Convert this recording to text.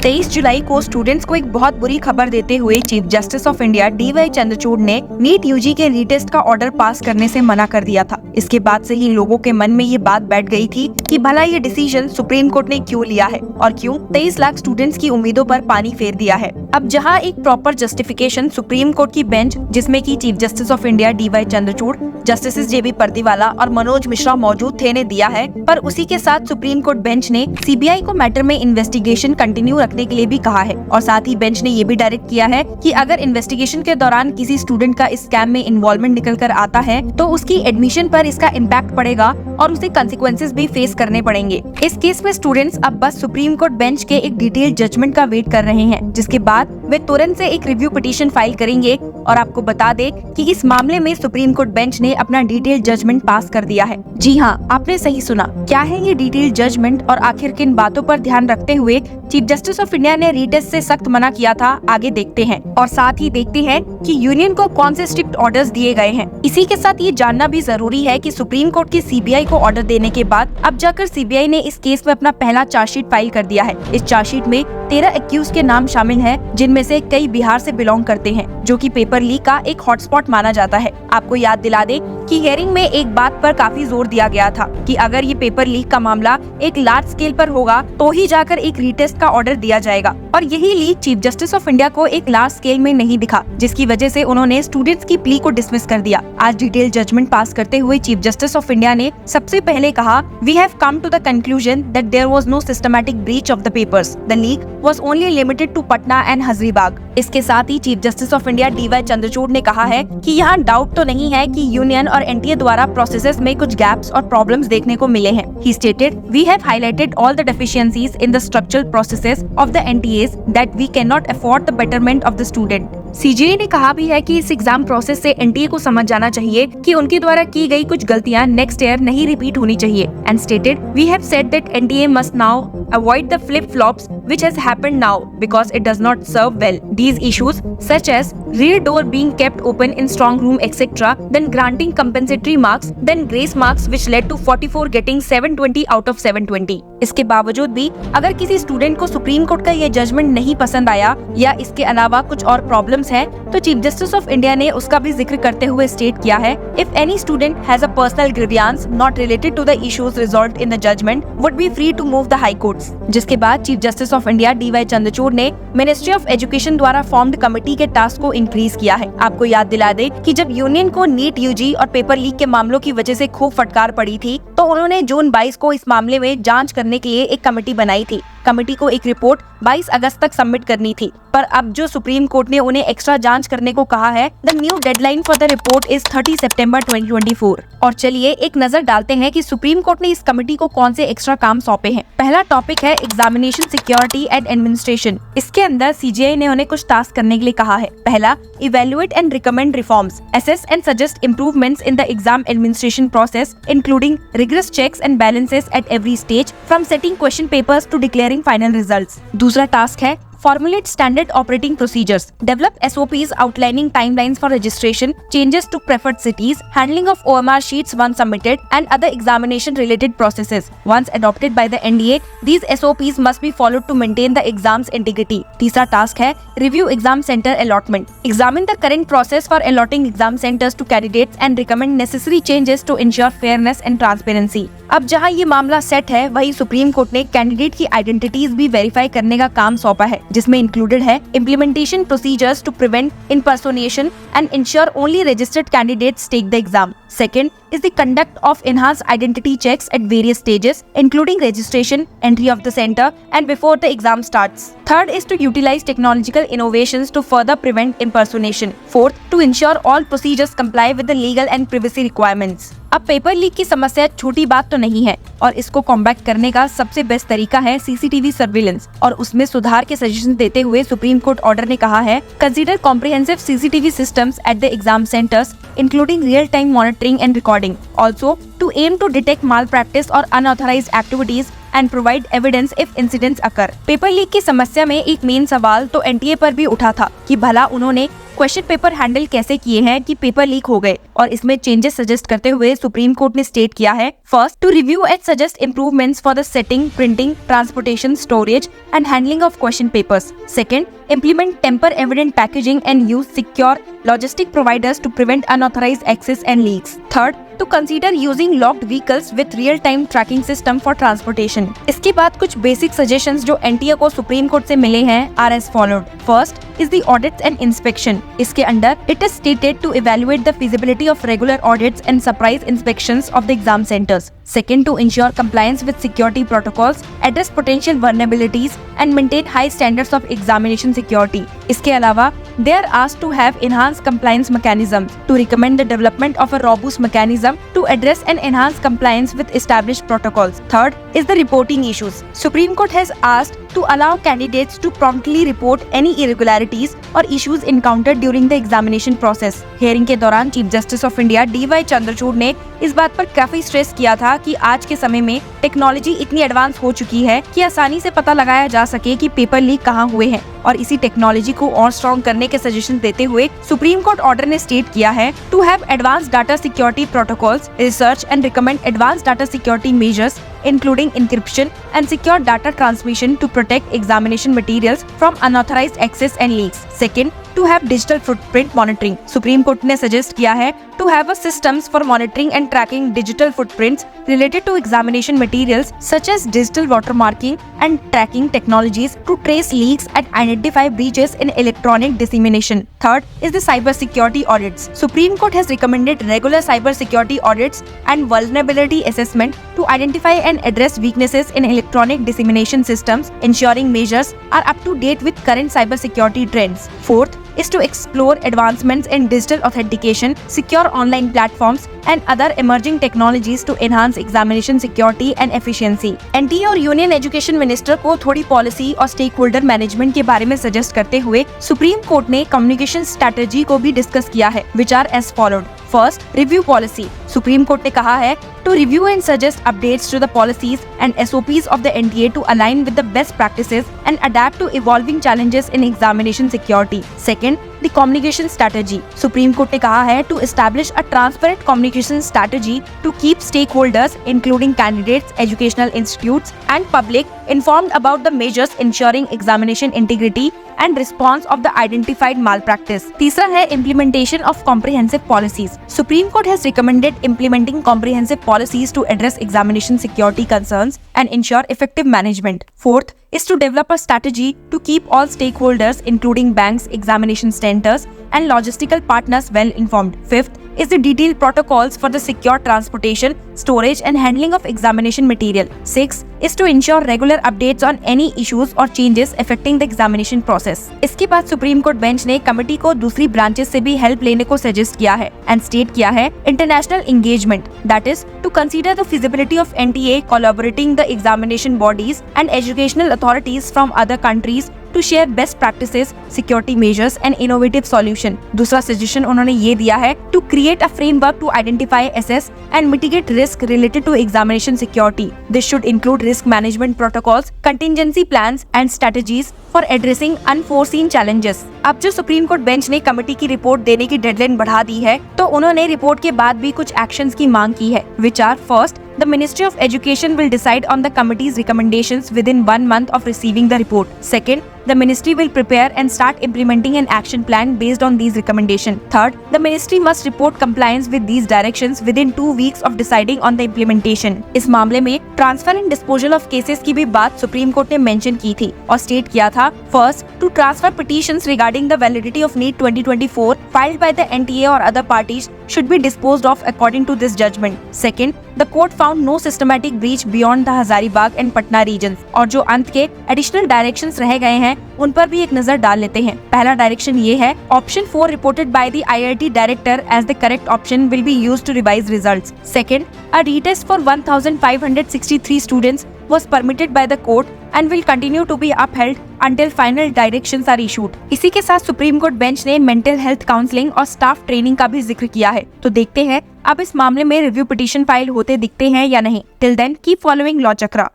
23 जुलाई को स्टूडेंट्स को एक बहुत बुरी खबर देते हुए chief justice of India DY Chandrachud ने नीट यूजी के रीटेस्ट का ऑर्डर पास करने से मना कर दिया था। इसके बाद से ही लोगों के मन में ये बात बैठ गई थी कि भला ये डिसीजन सुप्रीम कोर्ट ने क्यों लिया है और क्यों 23 लाख स्टूडेंट्स की उम्मीदों पर पानी फेर दिया है। अब जहां एक प्रॉपर जस्टिफिकेशन सुप्रीम कोर्ट की बेंच, जिसमें की chief justice of India DY Chandrachud, justice JB Pardiwala और मनोज मिश्रा मौजूद थे, ने दिया है, पर उसी के साथ सुप्रीम कोर्ट बेंच ने CBI को मैटर में इन्वेस्टिगेशन कंटिन्यू रखने के लिए भी कहा है और साथ ही बेंच ने ये भी डायरेक्ट किया है कि अगर इन्वेस्टिगेशन के दौरान किसी स्टूडेंट का इस स्कैम में इन्वॉल्वमेंट निकल कर आता है तो उसकी एडमिशन पर इसका इम्पैक्ट पड़ेगा और उसे कंसिक्वेंसेस भी फेस करने पड़ेंगे। इस केस में स्टूडेंट्स अब बस सुप्रीम कोर्ट बेंच के एक डिटेल जजमेंट का वेट कर रहे हैं, जिसके बाद वे तुरंत से एक रिव्यू पिटीशन फाइल करेंगे। और आपको बता दें कि इस मामले में सुप्रीम कोर्ट बेंच ने अपना डिटेल जजमेंट पास कर दिया है। जी हाँ, आपने सही सुना। क्या है ये डिटेल जजमेंट और आखिर किन बातों पर ध्यान रखते हुए चीफ जस्टिस ऑफ इंडिया ने रीटेस्ट से सख्त मना किया था, आगे देखते हैं और साथ ही देखते हैं कि यूनियन को कौन से स्ट्रिक्ट ऑर्डर्स दिए गए हैं। इसी के साथ ये जानना भी जरूरी है कि सुप्रीम कोर्ट की CBI को ऑर्डर देने के बाद अब जाकर CBI ने इस केस में अपना पहला चार्जशीट फाइल कर दिया है। इस चार्जशीट में 13 एक्यूज के नाम शामिल हैं, जिनमें से कई बिहार से बिलोंग करते हैं, जो कि पेपर लीक का एक हॉटस्पॉट माना जाता है। आपको याद दिला दे कि हियरिंग में एक बात पर काफी जोर दिया गया था कि अगर ये पेपर लीक का मामला एक लार्ज स्केल पर होगा तो ही जाकर एक रीटेस्ट का ऑर्डर दिया जाएगा, और यही leak chief justice of India को एक लार्ज स्केल में नहीं दिखा, जिसकी वजह से उन्होंने स्टूडेंट्स की प्ली को डिसमिस कर दिया। आज डिटेल जजमेंट पास करते हुए चीफ जस्टिस ऑफ इंडिया ने सबसे पहले कहा, we have come to the conclusion that there was no systematic breach of the papers. The leak was only limited to Patna and Hazaribagh. इसके साथ ही chief justice of India DY Chandrachud ने कहा है कि यहाँ डाउट तो नहीं है कि यूनियन और NTA द्वारा प्रोसेसेस में कुछ गैप्स और प्रॉब्लम्स देखने को मिले हैं। He stated, we have highlighted all the deficiencies in the structural processes of the NTAs that we cannot afford the betterment of the student. CJI ने कहा भी है कि इस एग्जाम प्रोसेस से NTA को समझ जाना चाहिए कि उनके द्वारा की गई कुछ गलतियां नेक्स्ट ईयर नहीं रिपीट होनी चाहिए। And stated, we have said that NTA must now avoid the flip-flops which has happened now because it does not serve well. These issues such as rear door being kept open in strong room etc. then granting compensatory marks, then grace marks which led to 44 getting 720 out of 720. इसके बावजूद भी अगर किसी student को supreme court का ये judgement नहीं पसंद आया या इसके अलावा कुछ और प्रॉब्लम्स हैं, तो चीफ जस्टिस ऑफ इंडिया ने उसका भी जिक्र करते हुए स्टेट किया है, if any student has a personal grievance not related to the issues resolved in the judgment would be free to move the high courts. जिसके बाद chief justice of India DY Chandrachud ने मिनिस्ट्री ऑफ एजुकेशन द्वारा formed committee के task को increase किया है। आपको याद दिला दे कि जब यूनियन को नीट यूजी और पेपर लीक के मामलों की वजह से खूब फटकार पड़ी थी, तो उन्होंने जून 22 को इस मामले में जांच करने के लिए एक कमेटी बनाई थी। कमेटी को एक रिपोर्ट 22 अगस्त तक सबमिट करनी थी, पर अब जो सुप्रीम कोर्ट ने उन्हें एक्स्ट्रा जांच करने को कहा है, the new deadline for the report is 30 सितंबर 2024। और चलिए एक नजर डालते हैं कि सुप्रीम कोर्ट ने इस कमेटी को कौन से एक्स्ट्रा काम सौंपे हैं। पहला टॉपिक है एग्जामिनेशन सिक्योरिटी एंड एडमिनिस्ट्रेशन। इसके अंदर CJI ने उन्हें कुछ टास्क करने के लिए कहा है। पहला, evaluate and recommend reforms, assess and suggest improvements in the exam administration process including rigorous checks and balances at every stage from setting question papers to declaring final results. दूसरा टास्क है formulate standard operating procedures, develop SOPs outlining timelines for registration, changes to preferred cities, handling of OMR sheets once submitted, and other examination-related processes. Once adopted by the NDA, these SOPs must be followed to maintain the exam's integrity. तीसरा task है review exam center allotment. Examine the current process for allotting exam centers to candidates and recommend necessary changes to ensure fairness and transparency. अब जहां ये मामला set है, वहीं supreme court ने candidate की आइडेंटिटीज भी वेरीफाई करने का काम सौंपा है, जिसमें इंक्लूडेड है implementation procedures to prevent impersonation and ensure only registered candidates take the exam. Second is the conduct of enhanced identity checks at various stages, including registration, entry of the center, and before the exam starts. Third is to utilize technological innovations to further prevent impersonation. Fourth, to ensure all procedures comply with the legal and privacy requirements. अब paper leak की समस्या छोटी बात तो नहीं है और इसको कॉम्बैट करने का सबसे बेस्ट तरीका है CCTV सर्विलेंस, और उसमें सुधार के सजेशन देते हुए सुप्रीम कोर्ट ऑर्डर ने कहा है, consider comprehensive CCTV systems at the exam centers including real time monitoring and recording. Also, to aim to detect malpractice or unauthorized activities and provide evidence if incidents occur। Paper leak की समस्या में एक main सवाल तो NTA पर भी उठा था कि भला उन्होंने क्वेश्चन पेपर हैंडल कैसे किए हैं कि पेपर लीक हो गए, और इसमें चेंजेस सजेस्ट करते हुए सुप्रीम कोर्ट ने स्टेट किया है, first to review and suggest improvements for the setting, printing, transportation, storage and handling of question papers. Second, implement temper evident packaging and use secure logistic providers to prevent unauthorized access and leaks. Third, to consider using locked vehicles with real-time tracking system for transportation. इसके बाद कुछ basic suggestions जो NTA को supreme court से मिले हैं are as followed. First is the audits and inspection. इसके अंदर it is stated to evaluate the feasibility of regular audits and surprise inspections of the exam centers. Second, to ensure compliance with security protocols, address potential vulnerabilities and maintain high standards of examination security. इसके अलावा they are asked to have enhanced compliance mechanisms, to recommend the development of a robust mechanism to address and enhance compliance with established protocols. Third is the reporting issues. Supreme Court has asked to allow candidates to promptly report any irregularities or issues encountered during the examination process. Hearing के दौरान chief justice of India D Y Chandrachud ने इस बात पर काफी stress किया था कि आज के समय में टेक्नोलॉजी इतनी एडवांस हो चुकी है कि आसानी से पता लगाया जा सके कि पेपर लीक कहाँ हुए हैं, और इसी टेक्नोलॉजी को और स्ट्रॉन्ग करने के सजेशन देते हुए सुप्रीम कोर्ट ऑर्डर ने स्टेट किया है to have advance data security protocols, research and recommend advance data security measures including encryption and secure data transmission to protect examination materials from unauthorized access and leaks. Second, to have digital footprint monitoring. Supreme Court ने suggest किया है to have a systems for monitoring and tracking digital footprints related to examination materials such as digital watermarking and tracking technologies to trace leaks and identify breaches in electronic dissemination. Third is the cyber security audits. Supreme Court has recommended regular cyber security audits and vulnerability assessment to identify and address weaknesses in electronic dissemination systems, ensuring measures are up to date with current cyber security trends. Fourth is to explore advancements in digital authentication, secure online platforms and other emerging technologies to enhance examination security and efficiency. NTA और union education minister को थोड़ी policy और stake holder management के बारे में suggest करते हुए supreme court ने कम्युनिकेशन स्ट्रेटजी को भी डिस्कस किया है, which are as followed. First, review policy. Supreme court ने कहा है to review and suggest updates to the policies and SOPs of the NTA to align with the best practices and adapt to evolving challenges in examination security. Second, the communication strategy. Supreme court ने कहा है to establish a transparent communication strategy to keep stakeholders including candidates, educational institutes and public informed about the measures ensuring examination integrity and response of the identified malpractice. तीसरा है implementation of comprehensive policies. Supreme Court has recommended implementing comprehensive policies to address examination security concerns and ensure effective management. Fourth is to develop a strategy to keep all stakeholders including banks, examination centers and logistical partners well informed. Fifth is the detailed protocols for the secure transportation, storage and handling of examination material. 6 is to ensure regular updates on any issues or changes affecting the examination process. इसके बाद supreme court bench ने committee को दूसरी branches से भी help लेने को suggest किया है एंड स्टेट किया है international engagement, that is to consider the feasibility of NTA collaborating the examination bodies and educational authorities from other countries to share best practices, security measures and innovative solution. दूसरा suggestion उन्होंने ये दिया है to create a framework to identify, assess and mitigate risk related to examination security. This should include risk management protocols, contingency plans and strategies for addressing unforeseen challenges. अब जो supreme court bench ने committee की report देने की deadline बढ़ा दी है, तो उन्होंने रिपोर्ट के बाद भी कुछ एक्शंस की मांग की है, which are first, the Ministry of Education will decide on the committee's recommendations within 1 month of receiving the report. Second, the ministry will prepare and start implementing an action plan based on these recommendations. Third, the ministry must report compliance with these directions within 2 weeks of deciding on the implementation. इस मामले में transfer and disposal of cases की भी बात supreme court ने mention की थी और स्टेट किया था, first, to transfer petitions regarding the validity of NEET 2024 filed by the NTA or other parties should be disposed of according to this judgment. Second, the court found no systematic breach beyond the Hazaribagh and Patna regions. और जो अंत के additional directions रह गए हैं उन पर भी एक नजर डाल लेते हैं। पहला डायरेक्शन ये है, option 4 reported by the IIT director as the correct option will be used to revise results. Second, a retest for 1563 students was permitted by the court and will continue to be upheld until final directions are issued. इसी के साथ supreme court bench ने mental health counselling और staff training का भी जिक्र किया है, तो देखते हैं अब इस मामले में रिव्यू पिटीशन फाइल होते दिखते हैं या नहीं। Till then keep following Law चक्रा।